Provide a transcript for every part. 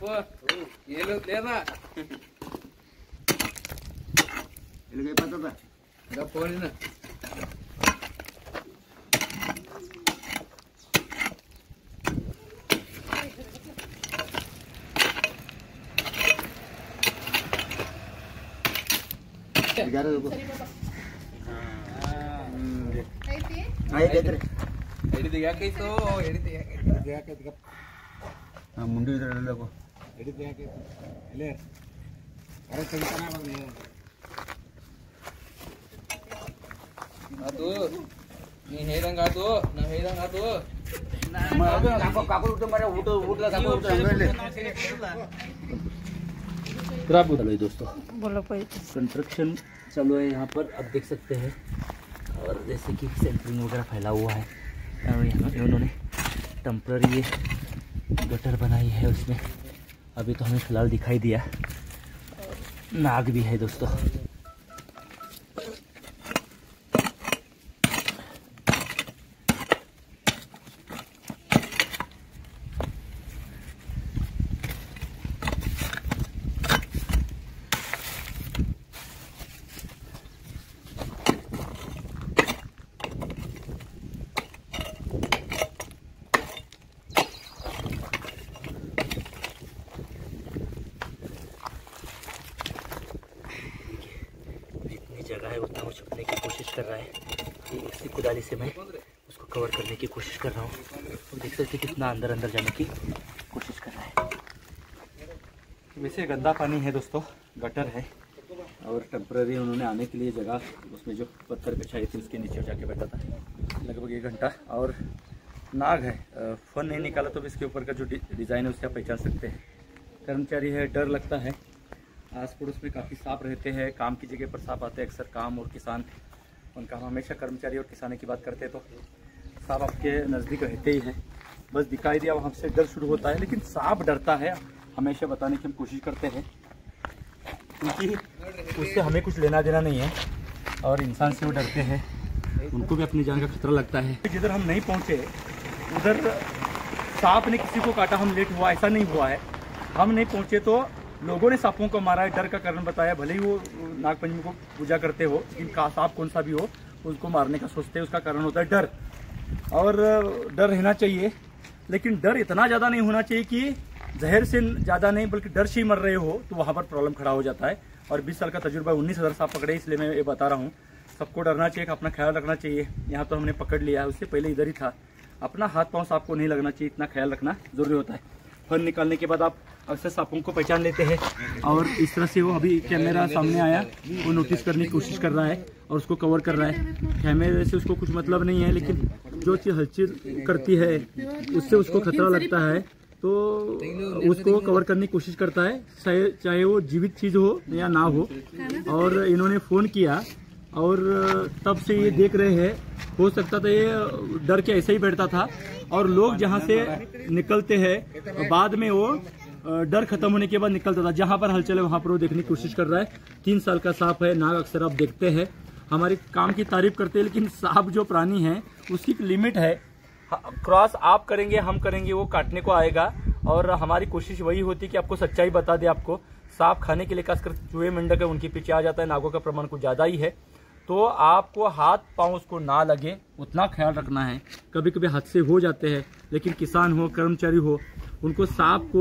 सापो ये लो लेना ये काय पता था गप्पोरी ना ग्यारह रुको ముందు ఇద్దరు కాదు నీ హేరం కాదు నా హేరం కాదు चलो दोस्तों कंस्ट्रक्शन चालू है यहाँ पर, आप देख सकते हैं। और जैसे कि सेंटरिंग वगैरह फैला हुआ है और यहाँ उन्होंने टेम्पररी ये गटर बनाई है, उसमें अभी तो हमें फ़िलहाल दिखाई दिया नाग भी है दोस्तों। जगह है उतना वो छुपने की कोशिश कर रहा है। इसी कुदाली से मैं उसको कवर करने की कोशिश कर रहा हूँ। तो देख सकते कितना अंदर अंदर जाने की कोशिश कर रहा है। वैसे गंदा पानी है दोस्तों, गटर है और टेम्पररी उन्होंने आने के लिए जगह उसमें जो पत्थर बिछाई थी उसके नीचे जाके बैठा था लगभग 1 घंटा। और नाग है, फन नहीं निकाला तो इसके ऊपर का जो डिज़ाइन है उससे आप पहचान सकते हैं। कर्मचारी है, डर लगता है। आस पड़ोस में काफ़ी सांप रहते हैं, काम की जगह पर सांप आते हैं अक्सर। काम और किसान, उनका हम हमेशा कर्मचारी और किसानी की बात करते हैं तो सांप आपके नज़दीक रहते ही हैं। बस दिखाई दिया वहाँ से डर शुरू होता है, लेकिन सांप डरता है हमेशा बताने की हम कोशिश करते हैं, क्योंकि उससे हमें कुछ लेना देना नहीं है और इंसान से वो डरते हैं, उनको भी अपनी जान का खतरा लगता है। जिधर हम नहीं पहुँचे उधर सांप ने किसी को काटा, हम लेट हुआ ऐसा नहीं हुआ है। हम नहीं पहुँचे तो लोगों ने सांपों को मारा है, डर का कारण बताया। भले ही वो नागपंचमी को पूजा करते हो, लेकिन सांप कौन सा भी हो उसको मारने का सोचते हैं, उसका कारण होता है डर। और डर रहना चाहिए, लेकिन डर इतना ज़्यादा नहीं होना चाहिए कि जहर से ज़्यादा नहीं बल्कि डर से ही मर रहे हो, तो वहाँ पर प्रॉब्लम खड़ा हो जाता है। और 20 साल का तजुर्बा, 19,000 सांप पकड़े, इसलिए मैं ये बता रहा हूँ। सबको डरना चाहिए, अपना ख्याल रखना चाहिए। यहाँ तो हमने पकड़ लिया, उससे पहले इधर ही था। अपना हाथ पाँव सांप को नहीं लगना चाहिए, इतना ख्याल रखना जरूरी होता है। फन निकालने के बाद आप अक्सर सांपों को पहचान लेते हैं। और इस तरह से वो अभी कैमरा सामने आया, वो नोटिस करने की कोशिश कर रहा है और उसको कवर कर रहा है। कैमरे से उसको कुछ मतलब नहीं है, लेकिन जो चीज़ हलचल करती है उससे उसको खतरा लगता है, तो उसको कवर करने की कोशिश करता है, चाहे वो जीवित चीज़ हो या ना हो। और इन्होंने फ़ोन किया और तब से ये देख रहे हैं। हो सकता था ये डर के ऐसे ही बैठता था, और लोग जहाँ से निकलते हैं बाद में वो डर खत्म होने के बाद निकलता था। जहाँ पर हलचल है वहाँ पर वो देखने की कोशिश कर रहा है। 3 साल का सांप है, नाग अक्सर आप देखते हैं। हमारे काम की तारीफ करते हैं, लेकिन सांप जो प्राणी है उसकी एक लिमिट है। क्रॉस आप करेंगे, हम करेंगे, वो काटने को आएगा। और हमारी कोशिश वही होती है कि आपको सच्चाई बता दे। आपको सांप खाने के लिए खासकर चूहे मेंढक है, उनके पीछे आ जाता है। नागों का प्रमाण कुछ ज़्यादा ही है, तो आपको हाथ पांव उसको ना लगे उतना ख्याल रखना है। कभी कभी हादसे हो जाते हैं, लेकिन किसान हो, कर्मचारी हो, उनको सांप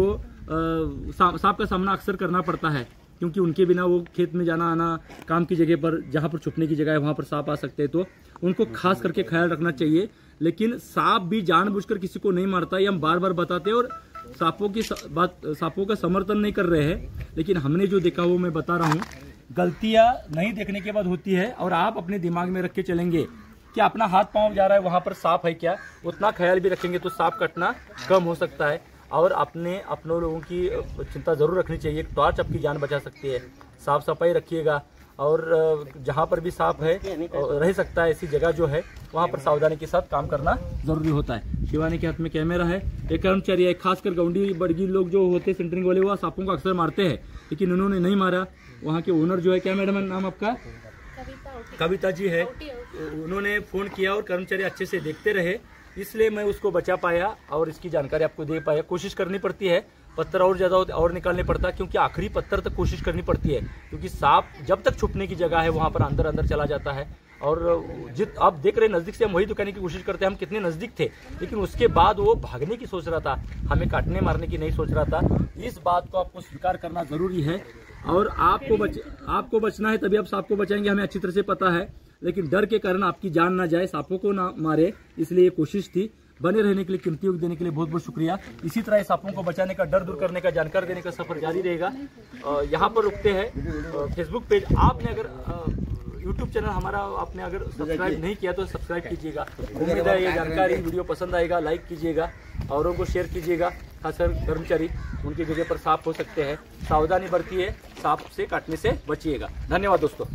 का सामना अक्सर करना पड़ता है, क्योंकि उनके बिना वो खेत में जाना आना, काम की जगह पर जहाँ पर छुपने की जगह है वहाँ पर सांप आ सकते हैं, तो उनको खास करके ख्याल रखना चाहिए। लेकिन सांप भी जानबूझकर किसी को नहीं मारता, ये हम बार बार बताते हैं। और सांपों का समर्थन नहीं कर रहे हैं, लेकिन हमने जो देखा वो मैं बता रहा हूँ। गलतियां नहीं देखने के बाद होती है, और आप अपने दिमाग में रख के चलेंगे कि अपना हाथ पांव जा रहा है वहां पर सांप है क्या, उतना ख्याल भी रखेंगे तो सांप कटना कम हो सकता है। और अपने लोगों की चिंता जरूर रखनी चाहिए। टॉर्च आपकी जान बचा सकती है। साफ सफाई रखिएगा, और जहाँ पर भी सांप है रह सकता है ऐसी जगह जो है वहाँ पर सावधानी के साथ काम करना जरूरी होता है। शिवानी के हाथ में कैमरा है, एक कर्मचारी है। खासकर गौंडी बड़गी लोग जो होते हैं सेंटरिंग वाले, वो सांपों को अक्सर मारते हैं, लेकिन उन्होंने नहीं मारा। वहाँ के ओनर जो है, क्या मैडम नाम आपका? कविता जी है। उन्होंने फोन किया और कर्मचारी अच्छे से देखते रहे, इसलिए मैं उसको बचा पाया और इसकी जानकारी आपको दे पाया। कोशिश करनी पड़ती है, पत्थर और ज़्यादा और निकालने पड़ता, क्योंकि आखिरी पत्थर तक कोशिश करनी पड़ती है, क्योंकि सांप जब तक छुपने की जगह है वहाँ पर अंदर अंदर चला जाता है। और आप देख रहे हैं नज़दीक से हम वही दुकाने की कोशिश करते हैं, हम कितने नज़दीक थे, लेकिन उसके बाद वो भागने की सोच रहा था, हमें काटने मारने की नहीं सोच रहा था। इस बात को आपको स्वीकार करना ज़रूरी है। और आपको बचना है तभी आप सांप को बचाएंगे, हमें अच्छी तरह से पता है, लेकिन डर के कारण आपकी जान ना जाए, सांपों को ना मारे, इसलिए ये कोशिश थी। बने रहने के लिए, कीमती वक्त देने के लिए बहुत बहुत शुक्रिया। इसी तरह सांपों को बचाने का, डर दूर करने का, जानकारी देने का सफर जारी रहेगा। यहाँ पर रुकते हैं। फेसबुक पेज आपने अगर यूट्यूब चैनल हमारा आपने अगर सब्सक्राइब नहीं किया तो सब्सक्राइब कीजिएगा। उम्मीद है ये जानकारी वीडियो पसंद आएगा, लाइक कीजिएगा, औरों को शेयर कीजिएगा। खासकर कर्मचारी, उनकी जगह पर सांप हो सकते हैं, सावधानी बरतिए, सांप से काटने से बचिएगा। धन्यवाद दोस्तों।